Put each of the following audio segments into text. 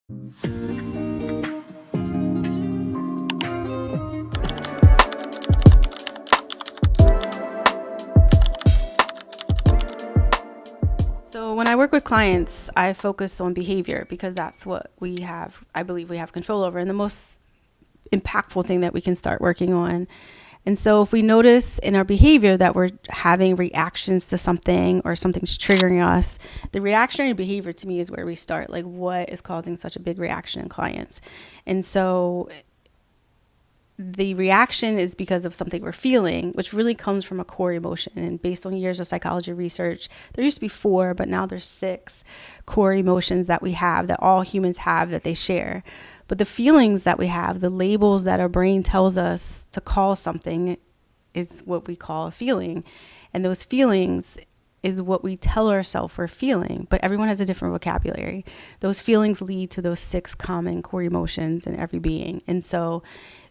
So when I work with clients, I focus on behavior because that's what I believe we have control over, and the most impactful thing that we can start working on. And so if we notice in our behavior that we're having reactions to something or something's triggering us, the reactionary behavior to me is where we start. Like, what is causing such a big reaction in clients? And so the reaction is because of something we're feeling, which really comes from a core emotion. And based on years of psychology research, there used to be 4, but now there's 6 core emotions that we have, that all humans have, that they share. But the feelings that we have, the labels that our brain tells us to call something, is what we call a feeling. And those feelings is what we tell ourselves we're feeling, but everyone has a different vocabulary. Those feelings lead to those 6 common core emotions in every being. And so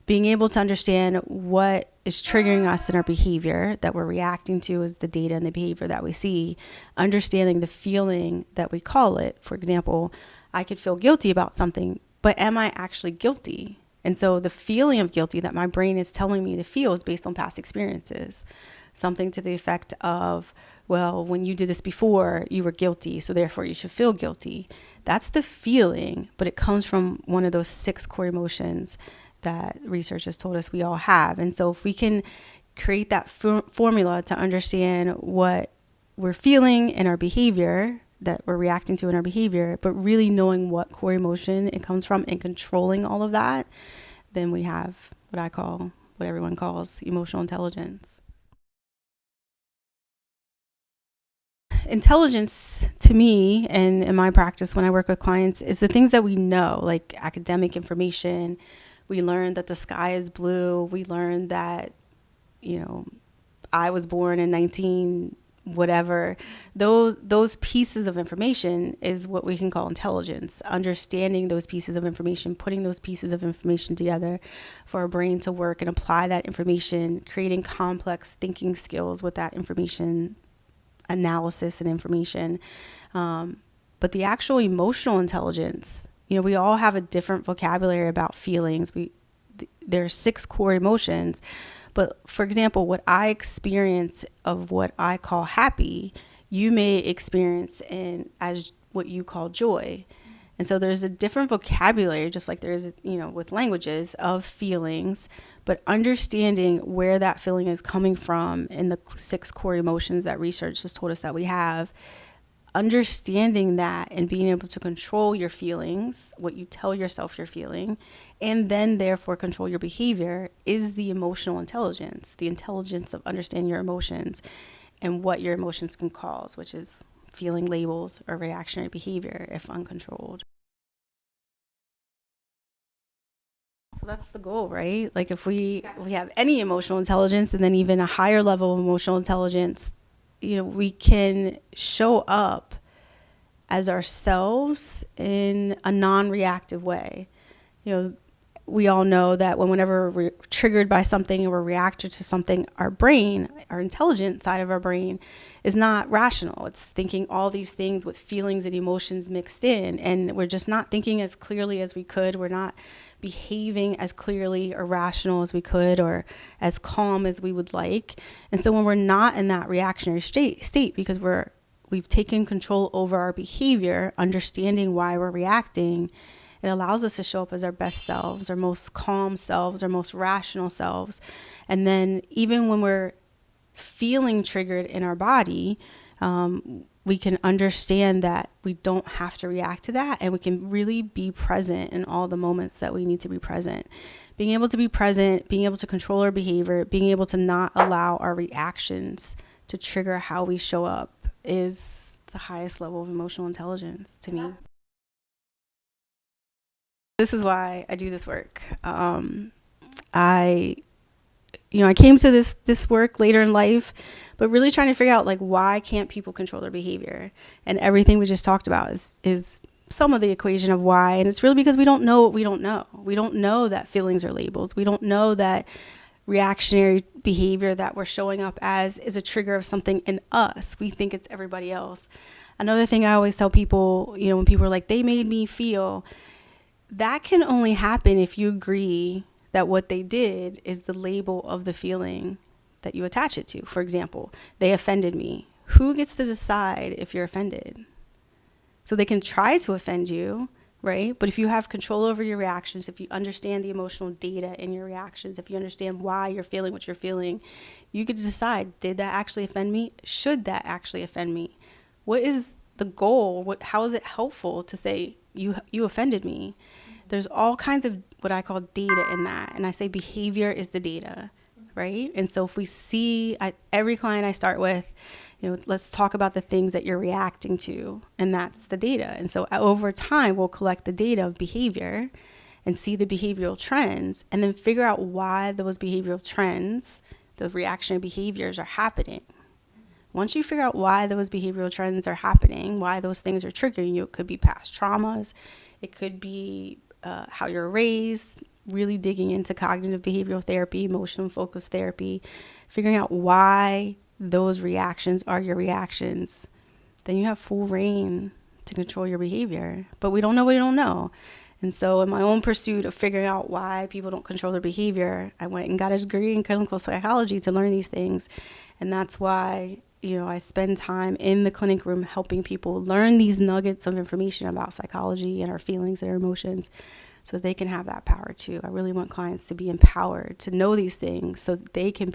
being able to understand what is triggering us in our behavior that we're reacting to is the data and the behavior that we see, understanding the feeling that we call it. For example, I could feel guilty about something, but am I actually guilty? And so the feeling of guilty that my brain is telling me to feel is based on past experiences. Something to the effect of, well, when you did this before, you were guilty, so therefore you should feel guilty. That's the feeling, but it comes from one of those 6 core emotions that research has told us we all have. And so if we can create that formula to understand what we're feeling in our behavior, that we're reacting to in our behavior, but really knowing what core emotion it comes from and controlling all of that, then we have what everyone calls emotional intelligence. Intelligence to me, and in my practice when I work with clients, is the things that we know, like academic information. We learned that the sky is blue. We learned that, I was born in 19 whatever. Those pieces of information is what we can call intelligence. Understanding those pieces of information, putting those pieces of information together for our brain to work and apply that information, creating complex thinking skills with that information, analysis and information. But the actual emotional intelligence, we all have a different vocabulary about feelings. There are 6 core emotions, but for example, what I experience of what I call happy, you may experience as what you call joy. And so there's a different vocabulary, just like there is, with languages, of feelings, but understanding where that feeling is coming from in the 6 core emotions that research has told us that we have. Understanding that and being able to control your feelings, what you tell yourself you're feeling, and then therefore control your behavior is the emotional intelligence, the intelligence of understanding your emotions and what your emotions can cause, which is feeling labels or reactionary behavior if uncontrolled. So that's the goal, right? Like if we have any emotional intelligence and then even a higher level of emotional intelligence, we can show up as ourselves in a non-reactive way. We all know that whenever we're triggered by something or we're reacting to something, our brain, our intelligent side of our brain, is not rational. It's thinking all these things with feelings and emotions mixed in, and we're just not thinking as clearly as we could. We're not behaving as clearly or rational as we could or as calm as we would like. And so when we're not in that reactionary state because we've taken control over our behavior, understanding why we're reacting, it allows us to show up as our best selves, our most calm selves, our most rational selves. And then even when we're feeling triggered in our body, we can understand that we don't have to react to that, and we can really be present in all the moments that we need to be present. Being able to be present, being able to control our behavior, being able to not allow our reactions to trigger how we show up is the highest level of emotional intelligence to me. This is why I do this work. I came to this work later in life, but really trying to figure out why can't people control their behavior? And everything we just talked about is some of the equation of why. And it's really because we don't know what we don't know. We don't know that feelings are labels. We don't know that reactionary behavior that we're showing up as is a trigger of something in us. We think it's everybody else. Another thing I always tell people, when people are like, they made me feel, that can only happen if you agree that what they did is the label of the feeling that you attach it to. For example, they offended me. Who gets to decide if you're offended? So they can try to offend you, right? But if you have control over your reactions, if you understand the emotional data in your reactions, if you understand why you're feeling what you're feeling, you could decide, did that actually offend me? Should that actually offend me? What is the goal? How is it helpful to say you offended me? There's all kinds of what I call data in that. And I say behavior is the data, right? And so if we see every client I start with, let's talk about the things that you're reacting to, and that's the data. And so over time, we'll collect the data of behavior and see the behavioral trends, and then figure out why those behavioral trends, the reactionary behaviors are happening. Once you figure out why those behavioral trends are happening, why those things are triggering you, it could be past traumas, it could be how you're raised, really digging into cognitive behavioral therapy, emotional focus therapy, figuring out why those reactions are your reactions, then you have full reign to control your behavior. But we don't know what we don't know. And so in my own pursuit of figuring out why people don't control their behavior, I went and got a degree in clinical psychology to learn these things. And that's why, I spend time in the clinic room helping people learn these nuggets of information about psychology and our feelings and our emotions, so they can have that power too. I really want clients to be empowered to know these things so they can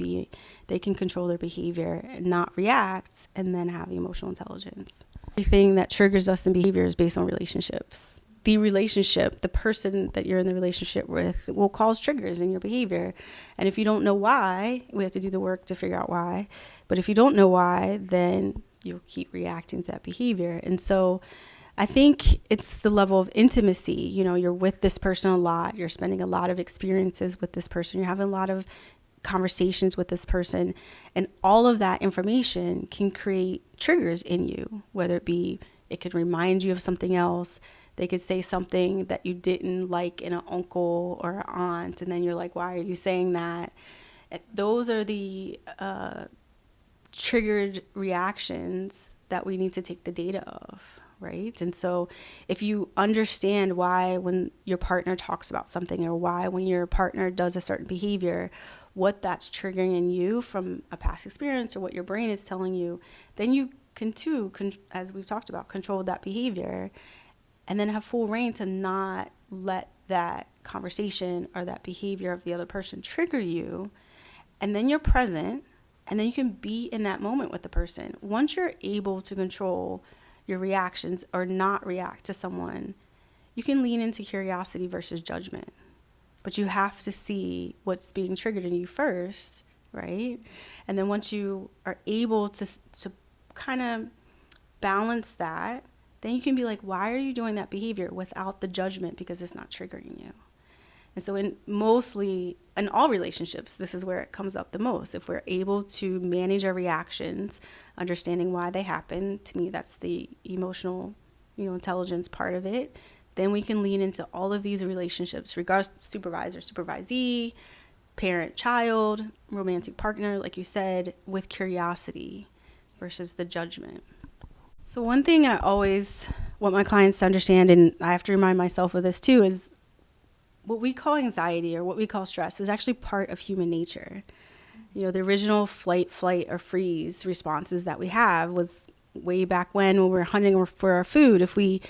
control their behavior and not react, and then have the emotional intelligence. Everything that triggers us in behavior is based on relationships. The person that you're in the relationship with will cause triggers in your behavior. And if you don't know why, we have to do the work to figure out why. But if you don't know why, then you'll keep reacting to that behavior. And so I think it's the level of intimacy. You're with this person a lot. You're spending a lot of experiences with this person. You're having a lot of conversations with this person. And all of that information can create triggers in you, whether it could remind you of something else. They could say something that you didn't like in an uncle or an aunt, and then you're like, why are you saying that? Those are the triggered reactions that we need to take the data of, right? And so if you understand why when your partner talks about something, or why when your partner does a certain behavior, what that's triggering in you from a past experience or what your brain is telling you, then you can too, as we've talked about, control that behavior, and then have full reign to not let that conversation or that behavior of the other person trigger you. And then you're present, and then you can be in that moment with the person. Once you're able to control your reactions or not react to someone, you can lean into curiosity versus judgment. But you have to see what's being triggered in you first, right? And then once you are able to kind of balance that, then you can be like, why are you doing that behavior, without the judgment, because it's not triggering you. And so in all relationships, this is where it comes up the most. If we're able to manage our reactions, understanding why they happen, to me, that's the emotional, intelligence part of it. Then we can lean into all of these relationships, regardless supervisor, supervisee, parent, child, romantic partner, like you said, with curiosity versus the judgment. So one thing I always want my clients to understand, and I have to remind myself of this too, is what we call anxiety or what we call stress is actually part of human nature. The original flight, or freeze responses that we have was way back when we were hunting for our food. If we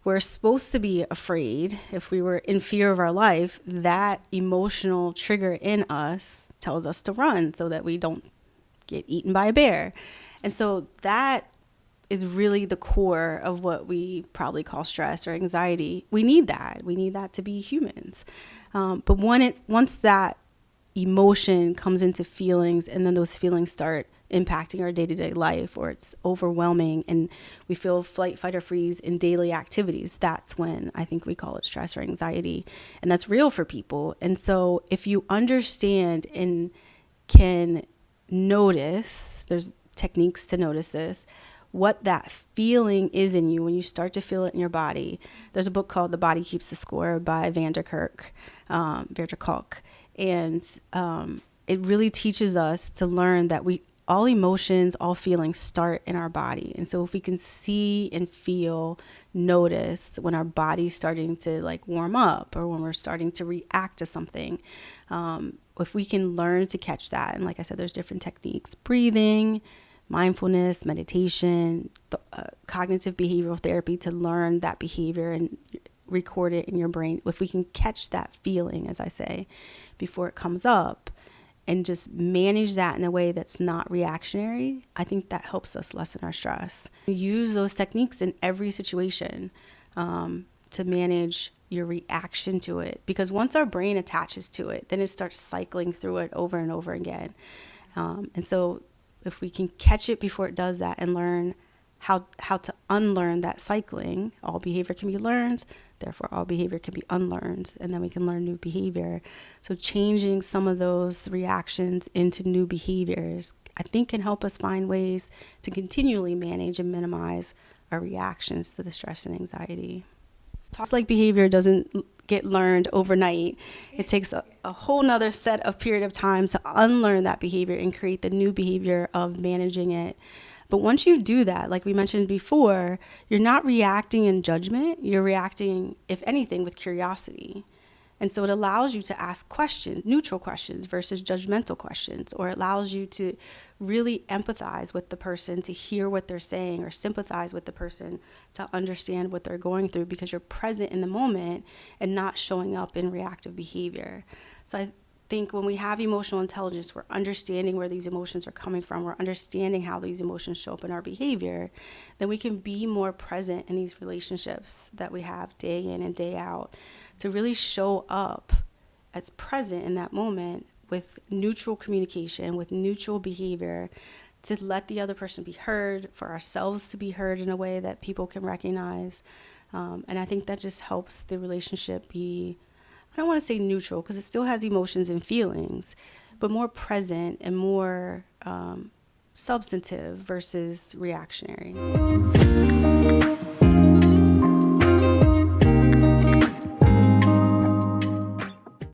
were supposed to be afraid, if we were in fear of our life, that emotional trigger in us tells us to run so that we don't get eaten by a bear. And so that is really the core of what we probably call stress or anxiety. We need that. We need that to be humans. But once that emotion comes into feelings, and then those feelings start impacting our day-to-day life, or it's overwhelming and we feel flight, fight, or freeze in daily activities, that's when I think we call it stress or anxiety. And that's real for people. And so if you understand and can notice, there's techniques to notice this, what that feeling is in you when you start to feel it in your body. There's a book called The Body Keeps the Score by Vanderkolk. And it really teaches us to learn that we all emotions, all feelings start in our body. And so if we can see and feel, notice when our body's starting to like warm up or when we're starting to react to something, if we can learn to catch that. And like I said, there's different techniques: breathing, mindfulness, meditation, cognitive behavioral therapy to learn that behavior and record it in your brain. If we can catch that feeling, as I say, before it comes up, and just manage that in a way that's not reactionary, I think that helps us lessen our stress. Use those techniques in every situation to manage your reaction to it. Because once our brain attaches to it, then it starts cycling through it over and over again. And so if we can catch it before it does that and learn how to unlearn that cycling, all behavior can be learned, therefore all behavior can be unlearned, and then we can learn new behavior. So changing some of those reactions into new behaviors, I think, can help us find ways to continually manage and minimize our reactions to the stress and anxiety. Just like behavior doesn't get learned overnight, it takes a whole nother set of period of time to unlearn that behavior and create the new behavior of managing it. But once you do that, like we mentioned before, you're not reacting in judgment. You're reacting, if anything, with curiosity. And so it allows you to ask questions, neutral questions versus judgmental questions, or it allows you to really empathize with the person, to hear what they're saying, or sympathize with the person to understand what they're going through, because you're present in the moment and not showing up in reactive behavior. So I think when we have emotional intelligence, we're understanding where these emotions are coming from, we're understanding how these emotions show up in our behavior, then we can be more present in these relationships that we have day in and day out, to really show up as present in that moment with neutral communication, with neutral behavior, to let the other person be heard, for ourselves to be heard in a way that people can recognize. And I think that just helps the relationship be, I don't want to say neutral, because it still has emotions and feelings, but more present and more substantive versus reactionary.